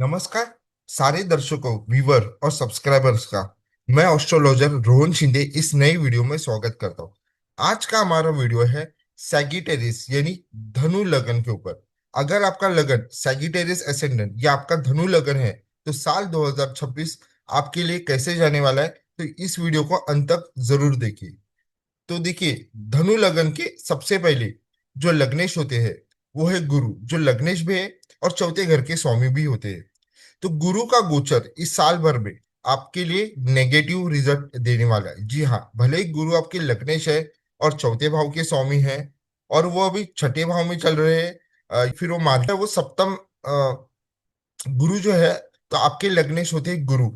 नमस्कार सारे दर्शकों, व्यूवर और सब्सक्राइबर्स का। मैं एस्ट्रोलॉजर रोहन शिंदे इस नई वीडियो में स्वागत करता हूँ। आज का हमारा वीडियो है सैगिटेरियस यानी धनु लगन के ऊपर। अगर आपका लगन सैगिटेरियस एसेंडेंट या आपका धनु लगन है तो साल 2026 आपके लिए कैसे जाने वाला है, तो इस वीडियो को अंत तक जरूर देखिए। तो देखिए, धनु लगन के सबसे पहले जो लग्नेश होते हैं वो है गुरु, जो लग्नेश भी है और चौथे घर के स्वामी भी होते हैं। तो गुरु का गोचर इस साल भर में आपके लिए नेगेटिव रिजल्ट देने वाला है। जी हाँ, भले ही गुरु आपके लग्नेश है और चौथे भाव के स्वामी है और वो अभी छठे भाव में चल रहे हैं। फिर वो मानता है वो सप्तम गुरु जो है, तो आपके लग्नेश होते हैं गुरु।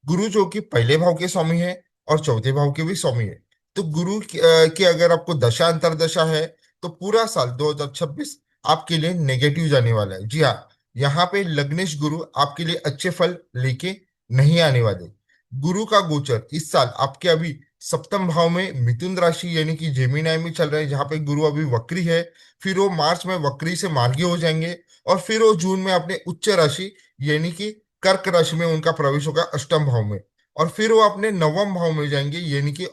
गुरु जो कि पहले भाव के स्वामी है और चौथे भाव के भी स्वामी है। तो गुरु की अगर आपको दशा अंतरदशा है तो पूरा साल 2026 आपके लिए नेगेटिव जाने वाला है। जी हाँ, यहाँ पे लग्नेश गुरु आपके लिए अच्छे फल लेके नहीं आने वाले। गुरु का गोचर इस साल आपके अभी सप्तम भाव में मिथुन राशि यानी कि जेमिनाई में चल रहा है, जहाँ पे गुरु अभी वक्री है। फिर वो मार्च में वक्री से मार्गी हो जाएंगे और फिर वो जून में अपने उच्च राशि यानी कि कर्क राशि में उनका प्रवेश होगा अष्टम भाव में। और फिर वो अपने नवम भाव में जाएंगे यानी कि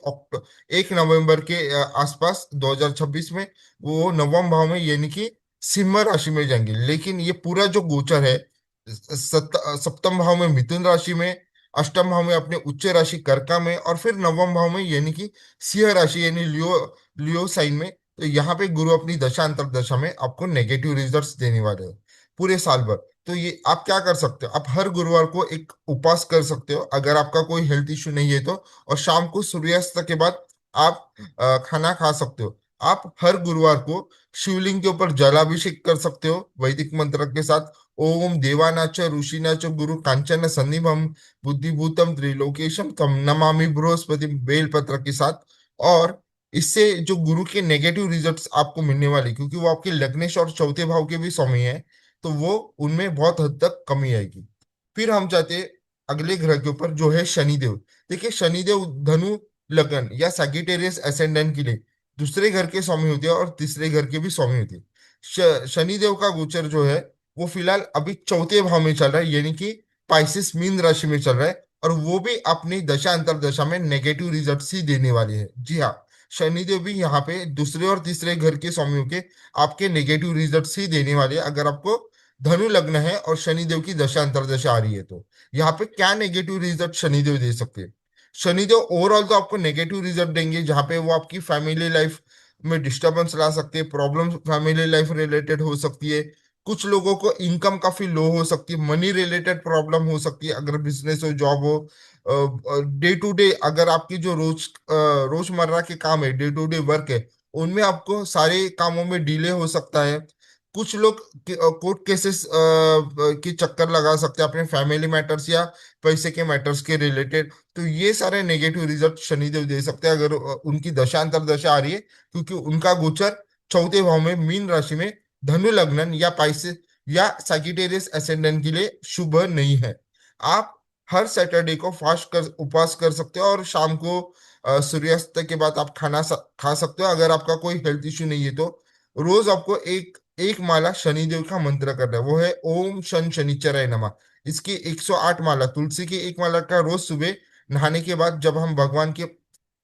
1 नवंबर के आसपास 2026 में वो नवम भाव में यानी कि सिंह राशि में जाएंगे। लेकिन ये पूरा जो गोचर है सप्तम भाव में मिथुन राशि में, अष्टम भाव में अपने उच्च राशि कर्का में और फिर नवम भाव में यानी कि सिंह राशि यानी लियो लियो साइन में। तो यहाँ पे गुरु अपनी दशा अंतर दशा में आपको नेगेटिव रिजल्ट्स देने वाले हैं पूरे साल भर। तो ये आप क्या कर सकते हो, आप हर गुरुवार को एक उपवास कर सकते हो अगर आपका कोई हेल्थ इश्यू नहीं है तो। और शाम को सूर्यास्त के बाद आप खाना खा सकते हो। आप हर गुरुवार को शिवलिंग के ऊपर जलाभिषेक कर सकते हो वैदिक मंत्र के साथ। ओम देवानाच ऋषिनाच गुरु कांचन सन्निभम बुद्धिभूतम त्रिलोकेशम तम नमामि बृहस्पति बेलपत्र के साथ। और इससे जो गुरु के नेगेटिव रिजल्ट्स आपको मिलने वाले, क्योंकि वो आपके लग्नेश और चौथे भाव के भी स्वामी है, तो वो उनमें बहुत हद तक कमी आएगी। फिर हम जाते हैं अगले ग्रह के ऊपर जो है शनिदेव। देखिए, शनिदेव धनु लगन या सैगिटेरियस एसेंडेंट के लिए दूसरे घर के स्वामी होते हैं और तीसरे घर के भी स्वामी होते हैं। शनिदेव का गोचर जो है वो फिलहाल अभी चौथे भाव में चल रहा है यानी कि पाइसेस मीन राशि में चल रहा है। और वो भी अपनी दशा अंतर दशा में नेगेटिव रिजल्ट ही देने वाले हैं। जी हाँ, शनिदेव भी यहाँ पे दूसरे और तीसरे घर के स्वामियों के आपके नेगेटिव रिजल्ट्स ही देने वाले हैं अगर आपको धनु लग्न है और शनिदेव की दशा अंतरदशा आ रही है तो। यहाँ पे क्या नेगेटिव रिजल्ट शनिदेव दे सकते हैं? शनिदेव ओवरऑल तो आपको नेगेटिव रिजल्ट देंगे, जहाँ पे वो आपकी फैमिली लाइफ में डिस्टरबेंस ला सकते हैं, प्रॉब्लम फैमिली लाइफ रिलेटेड हो सकती है। कुछ लोगों को इनकम काफी लो हो सकती है, मनी रिलेटेड प्रॉब्लम हो सकती है अगर बिजनेस हो, जॉब हो। डे टू डे अगर आपकी जो रोजमर्रा के काम है, डे टू डे वर्क है, उनमें आपको सारे कामों में डिले हो सकता है। कुछ लोग कोर्ट केसेस की चक्कर लगा सकते हैं अपने फैमिली मैटर्स या पैसे के मैटर्स के रिलेटेड। तो ये सारे नेगेटिव रिजल्ट शनिदेव दे सकते हैं अगर उनकी दशांतर दशा आ रही है, क्योंकि उनका गोचर चौथे भाव में मीन राशि में धनु लग्न या पाइसे या सैगिटेरियस एसेंडेंट के लिए शुभ नहीं है। आप हर सैटरडे को फास्ट कर उपवास कर सकते हो और शाम को सूर्यास्त के बाद आप खा सकते हो अगर आपका कोई हेल्थ इश्यू नहीं है तो। रोज आपको एक एक माला शनिदेव का मंत्र करना है, वो है ओम शन शनिचराय नमः। इसकी 108 माला, तुलसी की एक माला का रोज सुबह नहाने के बाद जब हम भगवान के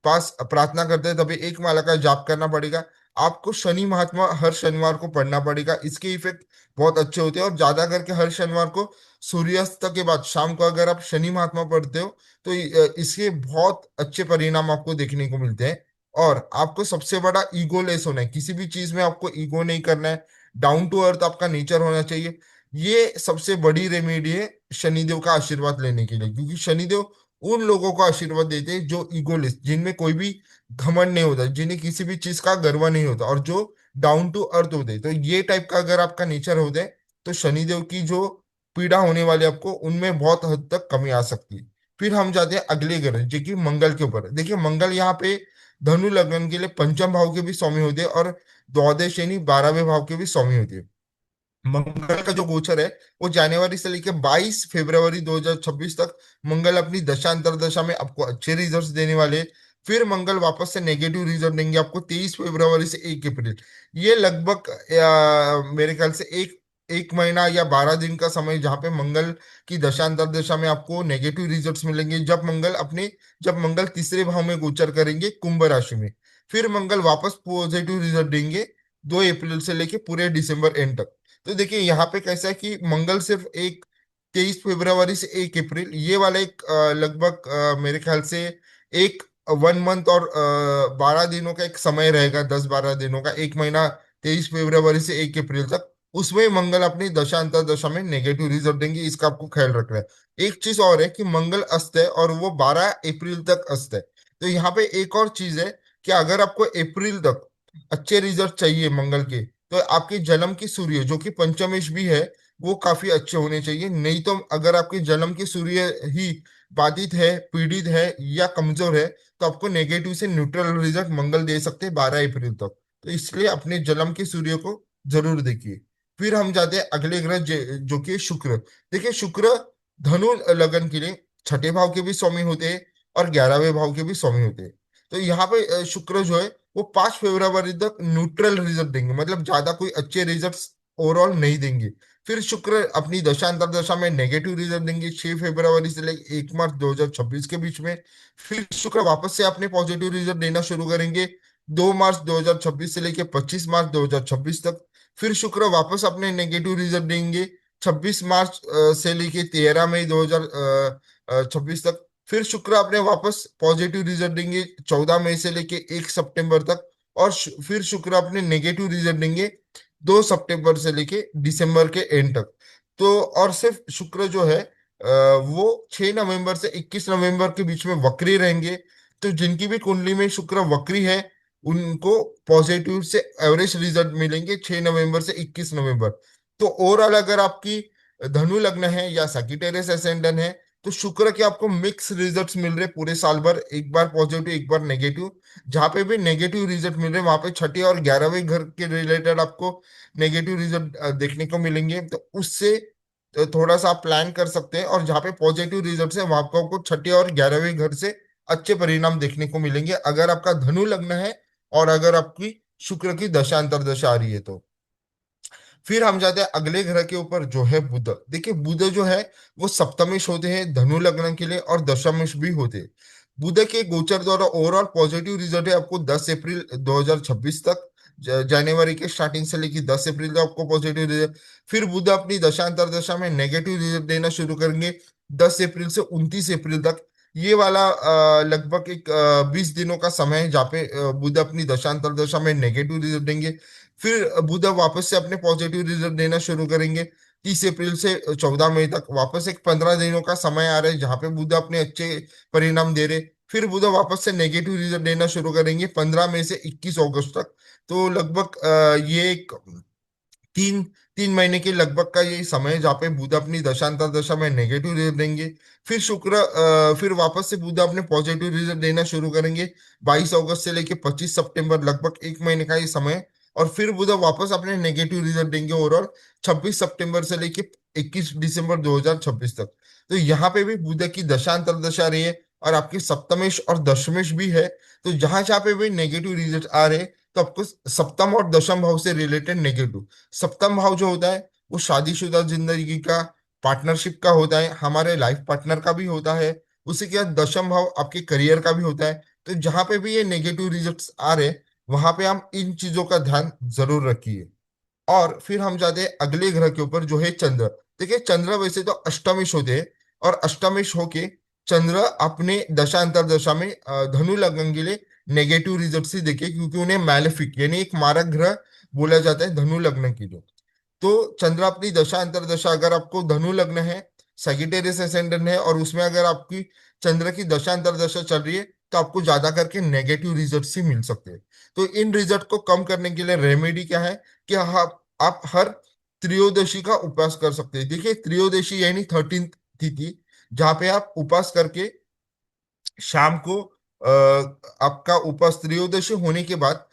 पास प्रार्थना करते हैं तभी एक माला का जाप करना पड़ेगा। आपको शनि महात्मा हर शनिवार को पढ़ना पड़ेगा, इसके इफेक्ट बहुत अच्छे होते हैं। और ज्यादा करके हर शनिवार को सूर्यास्त के बाद शाम को अगर आप शनि महात्मा पढ़ते हो तो इसके बहुत अच्छे परिणाम आपको देखने को मिलते हैं। और आपको सबसे बड़ा ईगो लेस होना है, किसी भी चीज में आपको ईगो नहीं करना है। डाउन टू अर्थ आपका नेचर होना चाहिए। ये सबसे बड़ी रेमेडी है शनिदेव का आशीर्वाद लेने के लिए, क्योंकि शनिदेव उन लोगों को आशीर्वाद देते हैं जो ईगोलेस, जिनमें कोई भी घमंड नहीं होता, जिन्हें किसी भी चीज का गर्व नहीं होता और जो डाउन टू अर्थ होते हैं। तो ये टाइप का अगर आपका नेचर होता है तो शनिदेव की जो पीड़ा होने वाली है आपको, उनमें बहुत हद तक कमी आ सकती है। फिर हम जाते हैं अगले ग्रह जो कि मंगल के ऊपर। देखिए, मंगल यहाँ पे धनु लग्न के लिए पंचम भाव के भी स्वामी होते हैं और द्वादश यानी 12वें भाव के भी स्वामी होते हैं। मंगल का जो गोचर है वो जनवरी से लेकर 22 फरवरी 2026 तक मंगल अपनी दशा अंतरदशा में आपको अच्छे रिजल्ट्स देने वाले हैं। फिर मंगल वापस से नेगेटिव रिजल्ट देंगे आपको 23 फरवरी से 1 अप्रैल। ये लगभग मेरे ख्याल से एक एक महीना या 12 दिन का समय जहाँ पे मंगल की दशा अंतर्दशा में आपको नेगेटिव रिजल्ट्स मिलेंगे, जब मंगल तीसरे भाव में गोचर करेंगे कुंभ राशि में। फिर मंगल वापस पॉजिटिव रिजल्ट देंगे 2 अप्रैल से लेके पूरे दिसंबर एंड तक। तो देखिए यहाँ पे कैसा है कि मंगल सिर्फ एक 23 फरवरी से 1 अप्रैल ये वाला एक लगभग मेरे ख्याल से एक 1 मंथ और 12 दिनों का एक समय रहेगा, 10-12 दिनों का, एक महीना 23 फरवरी से 1 अप्रैल तक। उसमें मंगल अपनी दशा अंतर्दशा में नेगेटिव रिजल्ट देंगे, इसका आपको ख्याल रखना है। एक चीज और है कि मंगल अस्त है और वो 12 अप्रैल तक अस्त है। तो यहाँ पे एक और चीज है कि अगर आपको अप्रैल तक अच्छे रिजल्ट चाहिए मंगल के, तो आपके जन्म की सूर्य जो कि पंचमेश भी है वो काफी अच्छे होने चाहिए। नहीं तो अगर आपके जन्म की सूर्य ही बाधित है, पीड़ित है या कमजोर है, तो आपको नेगेटिव से न्यूट्रल रिजल्ट मंगल दे सकते हैं 12 अप्रैल तक। तो इसलिए अपने जन्म के सूर्य को जरूर देखिए। फिर हम जाते हैं अगले ग्रह जो कि शुक्र। देखिए शुक्र धनु लगन के लिए छठे भाव के भी स्वामी होते हैं और 11वें भाव के भी स्वामी होते हैं। तो यहाँ पे शुक्र जो है वो 5 फरवरी तक न्यूट्रल रिजल्ट देंगे, मतलब ज्यादा कोई अच्छे रिजल्ट्स ओवरऑल नहीं देंगे। फिर शुक्र अपनी दशा अंतर्दशा में नेगेटिव रिजल्ट देंगे 6 फरवरी से लेकर 1 मार्च 2026 के बीच में। फिर शुक्र वापस से अपने पॉजिटिव रिजल्ट देना शुरू करेंगे 2 मार्च 2026 से लेकर 25 मार्च 2026 तक। फिर शुक्र वापस अपने नेगेटिव रिजल्ट देंगे 26 मार्च से लेके 13 मई 2026 तक। फिर शुक्र अपने वापस पॉजिटिव रिजल्ट देंगे 14 मई से लेके 1 सितंबर तक। और फिर शुक्र अपने नेगेटिव रिजल्ट देंगे 2 सितंबर से लेके दिसंबर के एंड तक। तो और सिर्फ शुक्र जो है वो 6 नवंबर से 21 नवंबर के बीच में वक्री रहेंगे। तो जिनकी भी कुंडली में शुक्र वक्री है उनको पॉजिटिव से एवरेज रिजल्ट मिलेंगे 6 नवंबर से 21 नवंबर। तो ओवरऑल अगर आपकी धनु लग्न है या सैजिटेरियस असेंडेंट है, तो शुक्र के आपको मिक्स रिजल्ट्स मिल रहे पूरे साल भर, एक बार पॉजिटिव एक बार नेगेटिव। जहां पे भी नेगेटिव रिजल्ट मिल रहे वहां पे छठे और 11वें घर के रिलेटेड आपको नेगेटिव रिजल्ट देखने को मिलेंगे। तो उससे थोड़ा सा आप प्लान कर सकते हैं। और जहाँ पे पॉजिटिव रिजल्ट है वहां पे आपको छठे और 11वें घर से अच्छे परिणाम देखने को मिलेंगे, अगर आपका धनु लग्न है और अगर आपकी शुक्र की दशा अंतर्दशा आ रही है तो। फिर हम जाते हैं अगले ग्रह के ऊपर जो है बुध। देखिए बुध जो है वो सप्तमेश होते हैं धनु लग्न के लिए और दशमेश भी होते हैं। बुध के गोचर द्वारा ओवरऑल पॉजिटिव रिजल्ट है आपको 10 अप्रैल 2026 तक। जनवरी के स्टार्टिंग से लेकर 10 अप्रैल तक आपको पॉजिटिव रिजल्ट। फिर बुध अपनी दशांतर दशा में नेगेटिव रिजल्ट देना शुरू करेंगे 10 अप्रैल से 29 अप्रैल तक। ये वाला लगभग एक 20 दिनों का समय है जहाँ पे बुध अपनी दशांतर दशा में नेगेटिव रिजल्ट देंगे। फिर बुध वापस से अपने पॉजिटिव रिजल्ट देना शुरू करेंगे 30 अप्रैल से 14 मई तक। वापस एक 15 दिनों का समय आ रहा है जहाँ पे बुध अपने अच्छे परिणाम दे रहे। फिर बुध वापस से नेगेटिव रिजल्ट देना शुरू करेंगे 15 मई से 21 अगस्त तक। तो लगभग ये एक तीन तीन महीने के लगभग का ये समय है जहाँ पे बुध अपनी दशांतर दशा में नेगेटिव रिजल्ट देंगे। फिर फिर वापस से बुध अपने पॉजिटिव रिजल्ट देना शुरू करेंगे 22 अगस्त से लेके 25 सितंबर, लगभग एक महीने का ये समय। और फिर बुध वापस अपने नेगेटिव रिजल्ट देंगे ओवरऑल 26 सितंबर से लेके 21 दिसंबर 2026 तक। तो यहाँ पे भी बुध की दशांतर दशा रही है और आपकी सप्तमेश और दशमेश भी है। तो जहां जहाँ पे भी नेगेटिव रिजल्ट आ रहे हैं, तो आपको सप्तम और दशम भाव से रिलेटेड नेगेटिव। सप्तम भाव जो होता है वो शादीशुदा जिंदगी का, पार्टनरशिप का होता है, हमारे लाइफ पार्टनर का भी होता है। उसी के बाद दशम भाव आपके करियर का भी होता है। तो जहां पे भी ये नेगेटिव रिजल्ट्स आ रहे हैं वहां पे हम इन चीजों का ध्यान जरूर रखिए। और फिर हम जाते हैं अगले ग्रह के ऊपर जो है चंद्र। देखिए चंद्र वैसे तो अष्टमेश होते हैं और अष्टमेश होके चंद्र अपने दशा अंतर्दशा में धनु लग्न के लिए नेगेटिव रिजल्ट ही देखे, क्योंकि उन्हें मैलेफिक यानी एक मारक ग्रह बोला जाता है धनु लग्न के लिए। तो चंद्र अपनी दशा अंतर्दशा अगर आपको धनु लग्न है, सैगिटेरियस असेंडेंट है और उसमें अगर आपकी चंद्र की दशा अंतर्दशा चल रही है, तो आपको ज्यादा करके नेगेटिव रिजल्ट ही मिल सकते हैं। तो इन रिजल्ट को कम करने के लिए रेमेडी क्या है कि आप हर त्रयोदशी का उपवास कर सकते हैं। देखिए त्रयोदशी यानी 13th तिथि, जहाँ पे आप उपवास करके शाम को आपका उपवास त्रयोदशी होने के बाद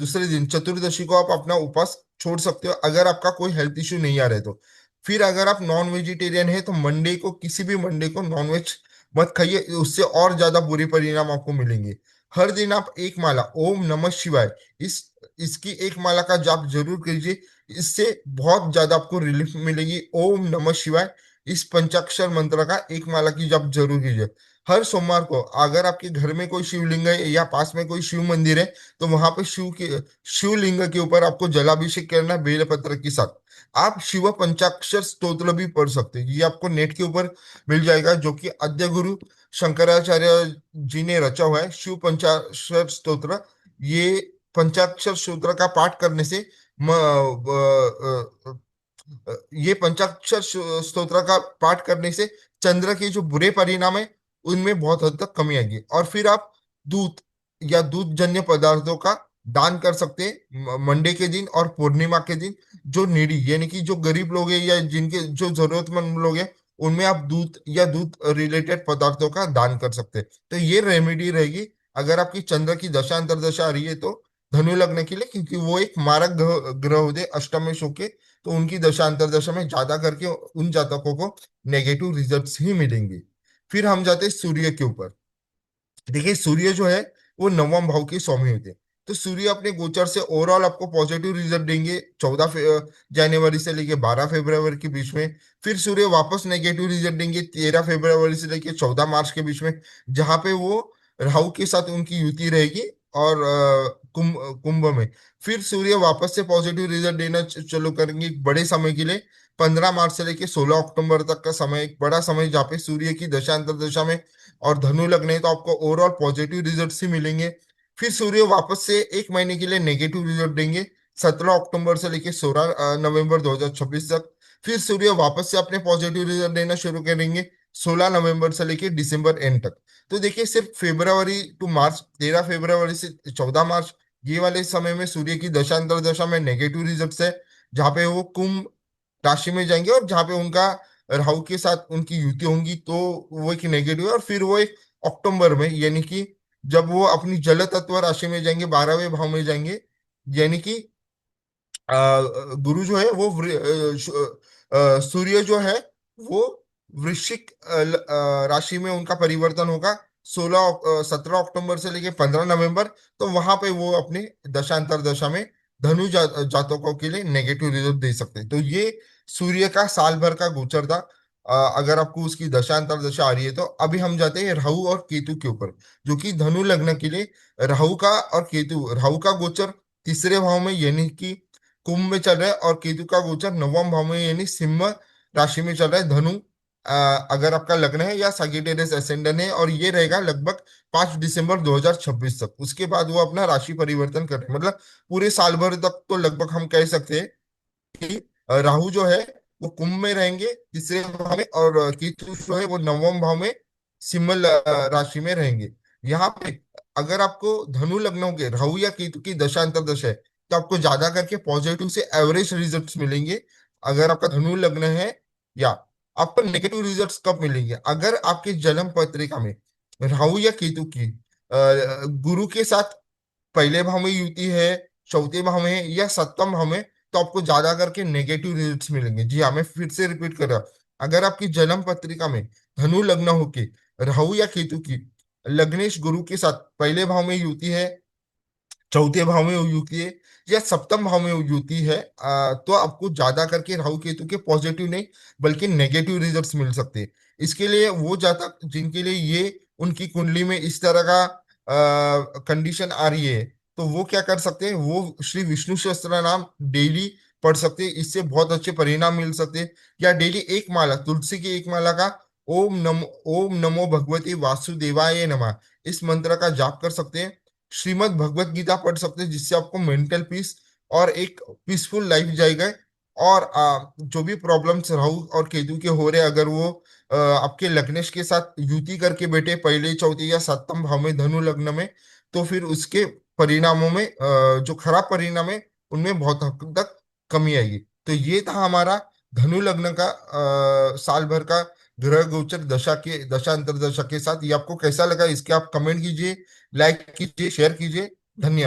दूसरे दिन चतुर्दशी को आप अपना उपवास छोड़ सकते हो, अगर आपका कोई हेल्थ इश्यू नहीं आ रहा है तो। फिर अगर आप नॉन वेजिटेरियन है तो मंडे को, किसी भी मंडे को नॉन वेज मत खाइए, उससे और ज्यादा बुरे परिणाम आपको मिलेंगे। हर दिन आप एक माला ओम नमः शिवाय इस इसकी एक माला का जाप जरूर कीजिए। इससे बहुत ज्यादा आपको रिलीफ मिलेगी। ओम नमः शिवाय इस पंचाक्षर मंत्र का एक माला की जाप जरूर कीजिए। हर सोमवार को अगर आपके घर में कोई शिवलिंग है या पास में कोई शिव मंदिर है, तो वहां पे शिवलिंग के ऊपर आपको जलाभिषेक करना है बेलपत्र के साथ। आप शिव पंचाक्षर स्तोत्र भी पढ़ सकते हैं, ये आपको नेट के ऊपर मिल जाएगा, जो कि आद्य गुरु शंकराचार्य जी ने रचा हुआ है, शिव पंचाक्षर स्तोत्र। ये पंचाक्षर स्तोत्र का पाठ करने से ये पंचाक्षर स्तोत्र का पाठ करने से चंद्र के जो बुरे परिणाम है उनमें बहुत हद तक कमी आएगी। और फिर आप दूध या दूध जन्य पदार्थों का दान कर सकते हैं मंडे के दिन और पूर्णिमा के दिन। जो नीडी यानी कि जो गरीब लोग हैं या जिनके जो जरूरतमंद लोग हैं, उनमें आप दूध या दूध रिलेटेड पदार्थों का दान कर सकते हैं। तो ये रेमेडी रहेगी अगर आपकी चंद्र की दशा अंतरदशा आ रही है तो धनु लग्न के लिए, क्योंकि वो एक मारक ग्रह होते हैं अष्टम में शो के। तो उनकी दशा अंतरदशा में ज्यादा करके उन जातकों को नेगेटिव रिजल्ट्स ही मिलेंगे। फिर हम जाते हैं सूर्य के ऊपर। देखिए सूर्य जो है वो नवम भाव के स्वामी होते हैं। तो सूर्य अपने गोचर से ओवरऑल आपको पॉजिटिव रिजल्ट देंगे 14 जनवरी से लेके 12 फरवरी के बीच में। फिर सूर्य वापस नेगेटिव रिजल्ट देंगे 13 फरवरी से लेके 14 मार्च के बीच में, जहां पे वो राहु के साथ उनकी युति रहेगी। और कुंभ कुंभ में फिर सूर्य वापस से पॉजिटिव रिजल्ट देना चालू करेंगे एक बड़े समय के लिए। 15 मार्च से लेके 16 अक्टूबर तक का समय एक बड़ा समय, जहाँ पे सूर्य की दशा अंतरदशा में और धनु लग्न है, तो आपको ओवरऑल पॉजिटिव रिजल्ट्स ही मिलेंगे। फिर सूर्य वापस से एक महीने के लिए नेगेटिव रिजल्ट देंगे 17 अक्टूबर से लेकर 16 नवंबर 2026 तक। फिर सूर्य वापस से अपने पॉजिटिव रिजल्ट देना शुरू करेंगे 16 नवंबर से लेकर दिसंबर एंड तक। तो देखिए सिर्फ फरवरी टू मार्च, 13 फरवरी से 14 मार्च, ये वाले समय में सूर्य की दशा अंतरदशा में नेगेटिव रिजल्ट्स है, जहाँ पे वो कुंभ राशि में जाएंगे और जहाँ पे उनका राहु के साथ उनकी युति होंगी, तो वो एक नेगेटिव है। और फिर वो एक अक्टूबर में, यानी कि जब वो अपनी जल तत्व राशि में जाएंगे 12वें भाव में जाएंगे, यानी कि गुरु जो है वो सूर्य जो है वो वृश्चिक राशि में उनका परिवर्तन होगा 17 अक्टूबर से लेके 15 नवंबर। तो वहां पे वो अपने दशांतर दशा में धनु जातकों के लिए नेगेटिव रिजल्ट दे सकते हैं। तो ये सूर्य का साल भर का गोचर था। अगर आपको उसकी दशांतर दशा आ रही है, तो अभी हम जाते हैं राहु और केतु के ऊपर, जो कि धनु लग्न के लिए राहु का और केतु, राहु का गोचर तीसरे भाव में यानी कि कुंभ में चल रहा है, और केतु का गोचर नवम भाव में यानी सिंह राशि में चल रहा है। धनु अगर आपका लग्न है या सगिटेरियस असेंडेंट है, और ये रहेगा लगभग 5 दिसंबर 2026 तक। उसके बाद वो अपना राशि परिवर्तन कर रहे हैं, मतलब पूरे साल भर तक तो लगभग हम कह सकते हैं कि राहु जो है वो कुंभ में रहेंगे तीसरे भाव में, और केतु जो है वो नवम भाव में सिंह राशि में रहेंगे। यहाँ पे अगर आपको धनु लग्नों के राहु या केतु की दशा अंतरदशा है, तो आपको ज्यादा करके पॉजिटिव से एवरेज रिजल्ट्स मिलेंगे। अगर आपका धनु लग्न है, या आपको नेगेटिव रिजल्ट्स कब मिलेंगे अगर आपके जन्म पत्रिका में राहु या केतु की गुरु के साथ पहले भाव में युति है, चौथे भाव में है, या सप्तम भाव में, तो आपको ज्यादा करके नेगेटिव रिजल्ट्स मिलेंगे। जी हाँ, मैं फिर से रिपीट कर रहा हूं। अगर आपकी जन्म पत्रिका में धनु लग्न होके राहु या केतु की लग्नेश गुरु के साथ पहले भाव में युति है, चौथे भाव में युति है, या सप्तम भाव में युति है, तो आपको ज्यादा करके राहु केतु के पॉजिटिव नहीं बल्कि नेगेटिव रिजल्ट्स मिल सकते हैं। इसके लिए वो जातक जिनके लिए ये उनकी कुंडली में इस तरह का कंडीशन आ रही है, तो वो क्या कर सकते हैं, वो श्री विष्णु सहस्त्र नाम डेली पढ़ सकते हैं। इससे बहुत अच्छे परिणाम मिल सकते हैं। या डेली एक माला तुलसी की एक माला का ओम नमो भगवती वासुदेवाय नमः इस मंत्र का जाप कर सकते हैं। श्रीमद् भगवत गीता पढ़ सकते हैं, जिससे आपको मेंटल पीस और एक पीसफुल लाइफ जाएगा। और जो भी प्रॉब्लम्स राहु और केतु के हो रहे, अगर वो आपके लग्नेश के साथ युति करके बैठे पहले चौथे या सप्तम भाव में धनु लग्न में, तो फिर उसके परिणामों में जो खराब परिणाम है उनमें बहुत हद तक कमी आएगी। तो ये था हमारा धनु लग्न का साल भर का ग्रह गोचर दशा अंतरदशा के साथ। ये आपको कैसा लगा इसके आप कमेंट कीजिए, लाइक कीजिए, शेयर कीजिए। धन्यवाद।